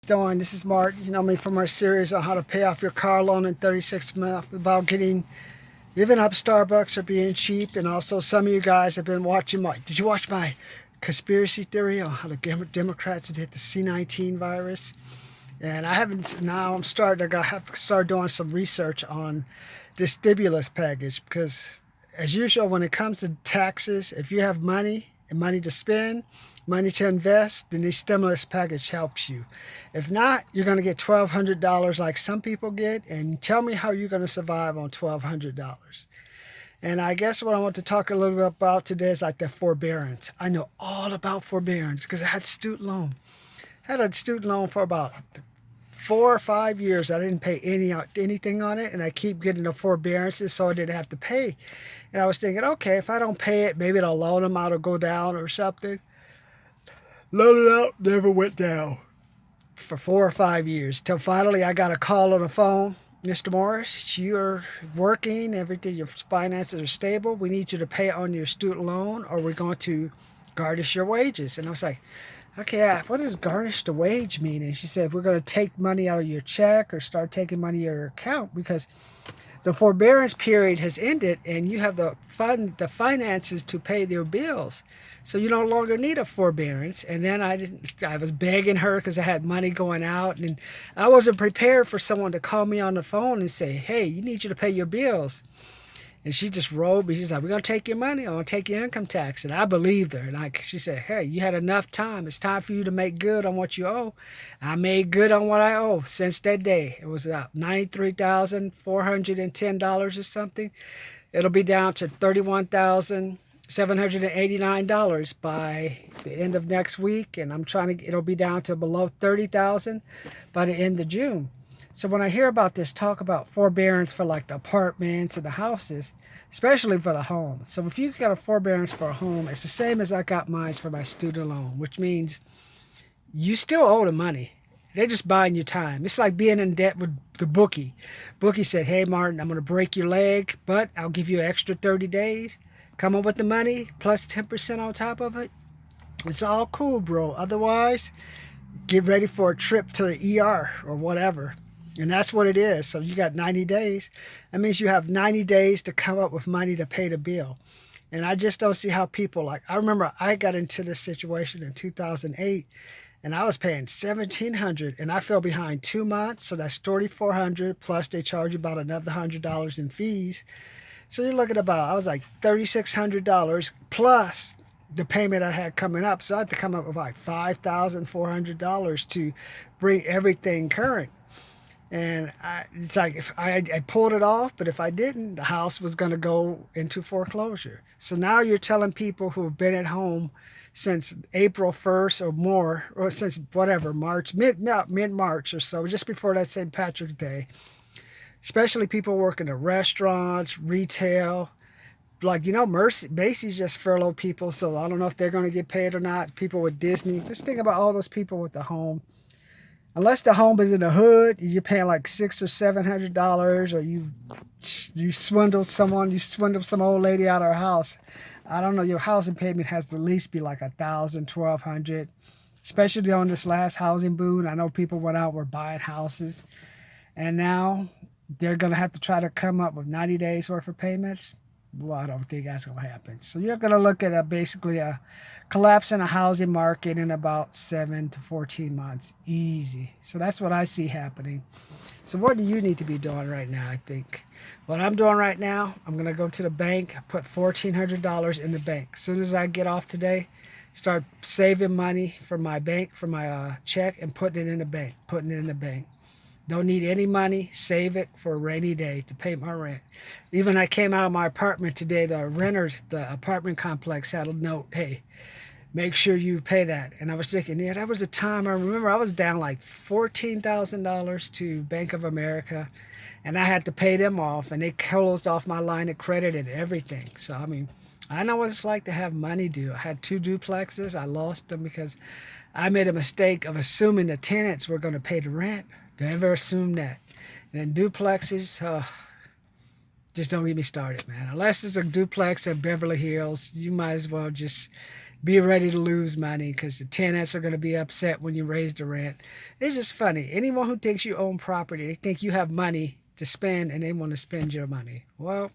Doing? This is Mark. You know me from our series on how to pay off your car loan in 36 months, about giving up Starbucks or being cheap. And also some of you guys have been watching did you watch my conspiracy theory on how the Democrats did the C-19 virus? And I haven't, now I have to start doing some research on this stimulus package because as usual, when it comes to taxes, if you have money and money to spend, money to invest, then the stimulus package helps you. If not, you're going to get $1,200 like some people get, and tell me how you're going to survive on $1,200. And I guess what I want to talk a little bit about today is like the forbearance. I know all about forbearance because I had student loan. I had a student loan for about 4 or 5 years. I didn't pay anything on it, and I keep getting the forbearances so I didn't have to pay. And I was thinking, okay, if I don't pay it, maybe the loan amount will go down or something. Loan amount never went down for 4 or 5 years till finally I got a call on the phone. Mr. Morris, you're working, everything, your finances are stable. We need you to pay on your student loan or we're going to garnish your wages. And I was like, okay, what does garnish the wage mean? And she said, we're going to take money out of your check or start taking money out of your account because the forbearance period has ended and you have the finances to pay their bills. So you no longer need a forbearance. And then I was begging her because I had money going out and I wasn't prepared for someone to call me on the phone and say, hey, you need you to pay your bills. And she just rolled me. She's like, we're going to take your money. I'm going to take your income tax. And I believed her. And she said, hey, you had enough time. It's time for you to make good on what you owe. I made good on what I owe since that day. It was about $93,410 or something. It'll be down to $31,789 by the end of next week. And it'll be down to below $30,000 by the end of June. So when I hear about this talk about forbearance for like the apartments and the houses, especially for the home. So if you got a forbearance for a home, it's the same as I got mine for my student loan, which means you still owe the money. They're just buying you time. It's like being in debt with the bookie. Bookie said, hey, Martin, I'm going to break your leg, but I'll give you an extra 30 days. Come up with the money plus 10% on top of it. It's all cool, bro. Otherwise, get ready for a trip to the ER or whatever. And that's what it is. So you got 90 days. That means you have 90 days to come up with money to pay the bill. And I just don't see how people I remember I got into this situation in 2008 and I was paying $1,700 and I fell behind 2 months. So that's $3,400 plus they charge you about another $100 in fees. So you're looking I was like $3,600 plus the payment I had coming up. So I had to come up with like $5,400 to bring everything current. And it's like if I pulled it off, but if I didn't, the house was going to go into foreclosure. So now you're telling people who have been at home since April 1st or more, or since whatever, mid-March or so, just before that St. Patrick's Day, especially people working in restaurants, retail, Macy's just furloughed people, so I don't know if they're going to get paid or not. People with Disney, just think about all those people with the home. Unless the home is in the hood, you're paying like $600 or $700, or you swindle some old lady out of her house. I don't know. Your housing payment has to at least be like $1,000, $1,200. Especially on this last housing boom, I know people went out were buying houses, and now they're gonna have to try to come up with 90 days worth of payments. Well, I don't think that's going to happen. So you're going to look at basically a collapse in the housing market in about 7 to 14 months. Easy. So that's what I see happening. So what do you need to be doing right now, I think? What I'm doing right now, I'm going to go to the bank, put $1,400 in the bank. As soon as I get off today, start saving money from my bank, from my check, and putting it in the bank. Don't need any money. Save it for a rainy day to pay my rent. Even I came out of my apartment today. The apartment complex had a note, hey, make sure you pay that. And I was thinking, yeah, that was the time. I remember I was down like $14,000 to Bank of America. And I had to pay them off. And they closed off my line of credit and everything. So, I mean, I know what it's like to have money due. I had 2 duplexes. I lost them because I made a mistake of assuming the tenants were going to pay the rent. Never assume that. And then duplexes, just don't get me started, man. Unless it's a duplex in Beverly Hills, you might as well just be ready to lose money because the tenants are going to be upset when you raise the rent. It's just funny. Anyone who thinks you own property, they think you have money to spend and they want to spend your money. Well,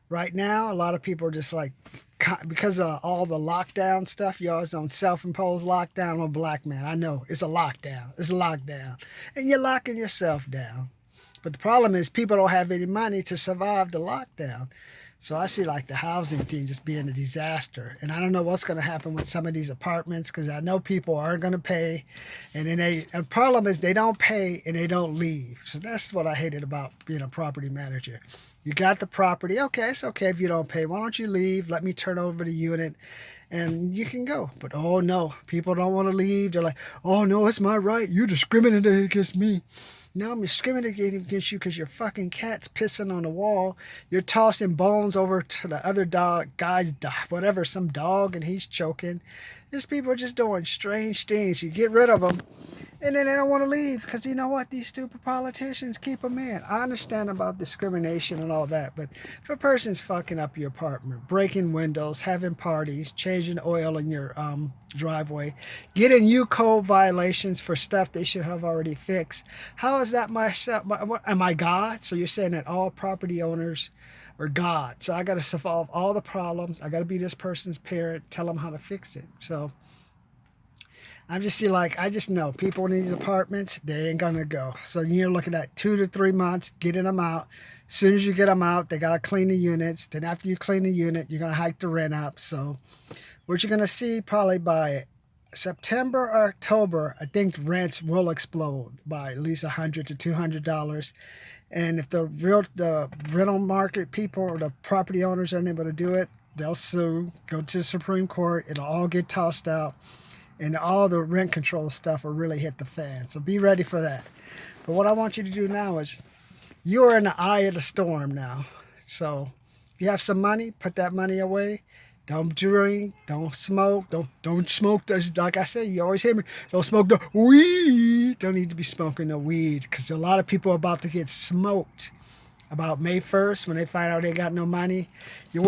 right now, a lot of people are just like, because of all the lockdown stuff, you always on self-imposed lockdown. I'm a black man. I know it's a lockdown. It's a lockdown. And you're locking yourself down. But the problem is people don't have any money to survive the lockdown. So I see like the housing thing just being a disaster. And I don't know what's going to happen with some of these apartments because I know people aren't going to pay. And then the problem is they don't pay and they don't leave. So that's what I hated about being a property manager. You got the property. Okay, it's okay if you don't pay. Why don't you leave? Let me turn over the unit and you can go. But oh no, people don't want to leave. They're like, oh no, it's my right. You discriminated against me. No, I'm discriminating against you because your fucking cat's pissing on the wall. You're tossing bones over to the other guy's whatever, some dog, and he's choking. These people are just doing strange things. You get rid of them, and then they don't want to leave because you know what? These stupid politicians keep them in. I understand about discrimination and all that, but if a person's fucking up your apartment, breaking windows, having parties, changing oil in your driveway, getting you code violations for stuff they should have already fixed, how is that myself? Am I God? So you're saying that all property owners are God? So I got to solve all the problems. I got to be this person's parent, tell them how to fix it. So I'm just I just know people in these apartments, they ain't gonna go. So you're looking at 2 to 3 months getting them out. As soon as you get them out, they gotta clean the units. Then after you clean the unit, you're gonna hike the rent up. So what you're gonna see probably by September or October, I think rents will explode by at least $100 to $200. And if the rental market people or the property owners aren't able to do it, they'll sue, go to the Supreme Court. It'll all get tossed out. And all the rent control stuff will really hit the fan. So be ready for that. But what I want you to do now is you're in the eye of the storm now. So if you have some money, put that money away. Don't drink, don't smoke, don't smoke. Like I say, you always hear me, don't smoke the weed. Don't need to be smoking the weed because a lot of people are about to get smoked. About May 1st, when they find out they got no money, you've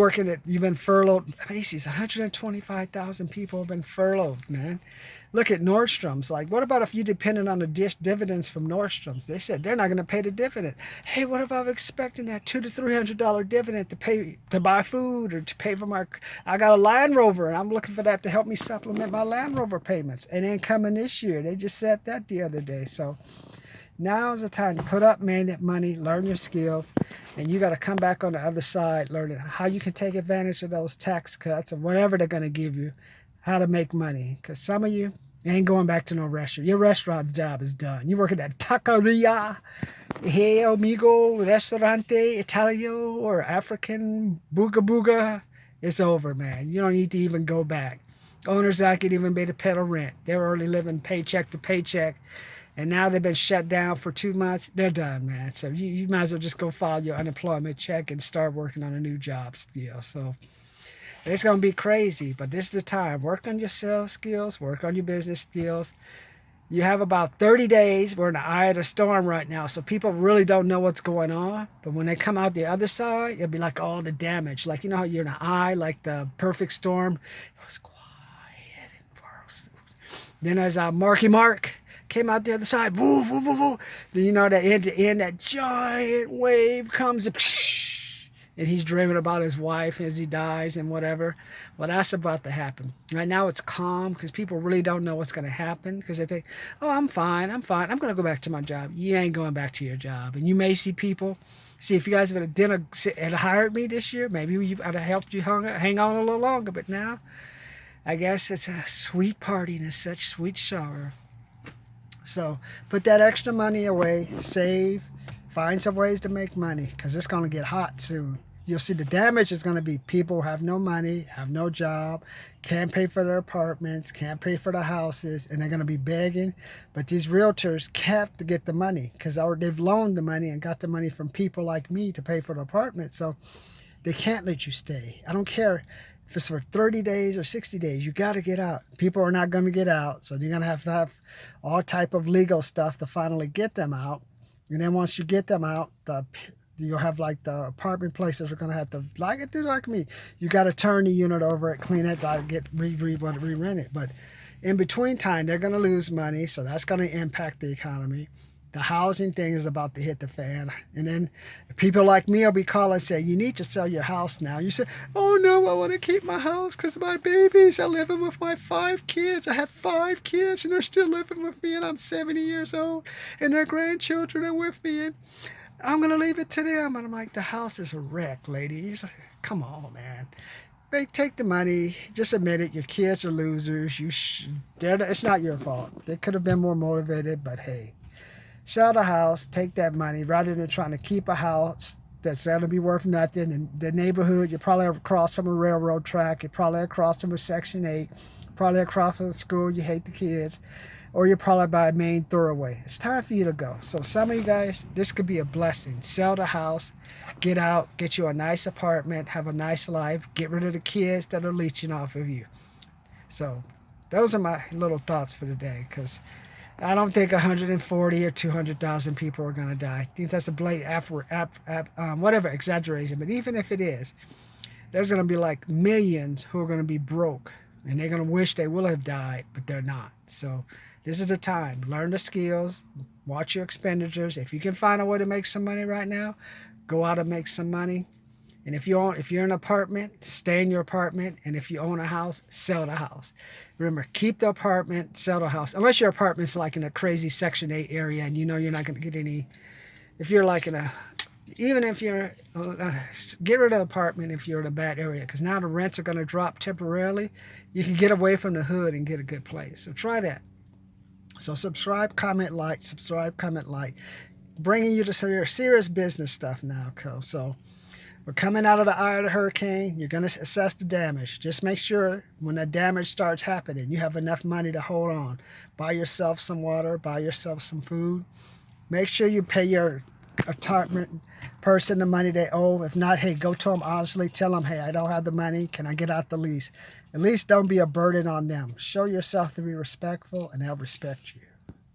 been furloughed. Macy's, 125,000 people have been furloughed, man. Look at Nordstrom's. Like, what about if you depended on the dividends from Nordstrom's? They said they're not going to pay the dividend. Hey, what if I'm expecting that $200 to $300 dividend to buy food or to pay for I got a Land Rover and I'm looking for that to help me supplement my Land Rover payments. It ain't coming this year. They just said that the other day. So now is the time to put up money, learn your skills, and you got to come back on the other side, learning how you can take advantage of those tax cuts or whatever they're going to give you, how to make money. Because some of you ain't going back to no restaurant. Your restaurant job is done. You working at Taqueria, Hey Amigo, Restaurante, Italio, or African Booga Booga. It's over, man. You don't need to even go back. Owners not getting even paid to pay the rent. They're already living paycheck to paycheck. And now they've been shut down for 2 months. They're done, man. So you might as well just go file your unemployment check and start working on a new job deal. So it's going to be crazy, but this is the time. Work on your sales skills. Work on your business skills. You have about 30 days. We're in the eye of the storm right now, so people really don't know what's going on. But when they come out the other side, it'll be like all the damage. Like, you know how you're in the eye, like the perfect storm? It was quiet and far. Then as Marky Mark came out the other side, woo, woo, woo, woo. Then you know that at the end, that giant wave comes, and he's dreaming about his wife as he dies and whatever. Well, that's about to happen. Right now it's calm because people really don't know what's going to happen because they think, oh, I'm fine. I'm going to go back to my job. You ain't going back to your job. And you may see people, if you guys had hired me this year, maybe I'd have helped you hang on a little longer. But now, I guess it's a sweet party and it's such sweet sorrow. So put that extra money away, save, find some ways to make money because it's going to get hot soon. You'll see the damage is going to be people have no money, have no job, can't pay for their apartments, can't pay for the houses, and they're going to be begging. But these realtors have to get the money because they've loaned the money and got the money from people like me to pay for the apartment. So they can't let you stay. I don't care if it's for 30 days or 60 days, you got to get out. People are not going to get out. So you're going to have all type of legal stuff to finally get them out. And then once you get them out, you'll have like the apartment places are gonna have to do like me. You got to turn the unit over, clean it, get re-rent it. But in between time, they're gonna lose money, so that's gonna impact the economy. The housing thing is about to hit the fan. And then people like me will be calling and say, you need to sell your house now. You say, oh no, I want to keep my house because my babies are living with my 5 kids. I had 5 kids and they're still living with me and I'm 70 years old and their grandchildren are with me and I'm going to leave it to them. And I'm like, the house is a wreck, ladies. Come on, man. They take the money. Just admit it. Your kids are losers. It's not your fault. They could have been more motivated, but hey. Sell the house, take that money, rather than trying to keep a house that's going to be worth nothing. In the neighborhood, you're probably across from a railroad track, you're probably across from a Section 8, probably across from a school, you hate the kids, or you're probably by a main thoroughway. It's time for you to go. So some of you guys, this could be a blessing. Sell the house, get out, get you a nice apartment, have a nice life, get rid of the kids that are leeching off of you. So those are my little thoughts for today, because I don't think 140 or 200,000 people are going to die. I think that's a blatant, whatever, exaggeration. But even if it is, there's going to be like millions who are going to be broke. And they're going to wish they will have died, but they're not. So this is the time. Learn the skills. Watch your expenditures. If you can find a way to make some money right now, go out and make some money. And if you're in an apartment, stay in your apartment. And if you own a house, sell the house. Remember, keep the apartment, sell the house. Unless your apartment's like in a crazy Section 8 area and you know you're not going to get any. If you're like even if you're, get rid of the apartment if you're in a bad area. Because now the rents are going to drop temporarily. You can get away from the hood and get a good place. So try that. So subscribe, comment, like. Subscribe, comment, like. Bringing you to some serious business stuff now, so. We're coming out of the eye of the hurricane. You're going to assess the damage. Just make sure when the damage starts happening, you have enough money to hold on. Buy yourself some water. Buy yourself some food. Make sure you pay your apartment person the money they owe. If not, hey, go to them honestly. Tell them, hey, I don't have the money. Can I get out the lease? At least don't be a burden on them. Show yourself to be respectful, and they'll respect you.